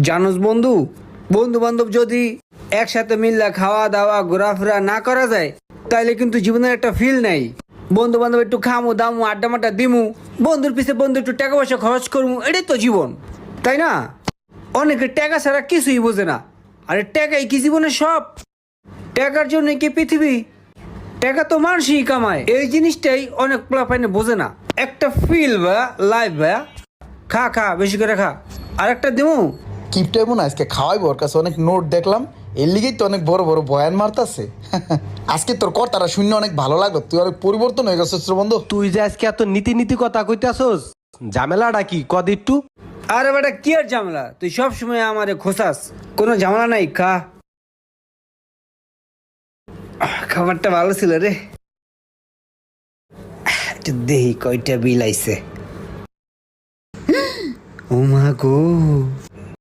জানোস বন্ধু, বন্ধু বান্ধব যদি একসাথে মিললে খাওয়া দাওয়া ঘোরাফেরা না করা যায় তাইলে কিন্তু জীবনের একটা ফিল নাই। বন্ধু বান্ধব একটু খামু দামু আড্ডা মাড্ডা দিমু, বন্ধুর পিছে বন্ধু একটু টাকা পয়সা খরচ করবো, এটাই তো জীবন, তাই না? অনেকে টাকা ছাড়া কিছুই বোঝে না। আরে টাকাই কি জীবনের সব? টাকার জন্য কি পৃথিবী? টাকা তো মানুষই কামায়, এই জিনিসটাই অনেক পোলাপাইনে বোঝে না। একটা ফিল বা লাইফ বা খা খা বেশি করে খা। আর একটা দিমু। কিপটা এমন আজকে খাওয়াইবো, ওর কাছে অনেক নোট দেখলাম, এর লিগেই তো অনেক বড় বড় বয়ান মারতাছে। আজকে তোর কথাটা শুনে অনেক ভালো লাগলো, তুই অনেক পরিবর্তন হয়ে গেছিস রে বন্ধু। তুই যে আজকে এত নীতি নীতি কথা কইতাছস, ঝামেলাটা কি কদ একটু? আরে বেটা কি আর ঝামেলা, তুই সব সময় আমারে খোসাস, কোনো ঝামেলা নাই, খা। খাবারটা ভালো ছিল রে। একটু দেহি কয়টা বিল আইছে। ও মা গো।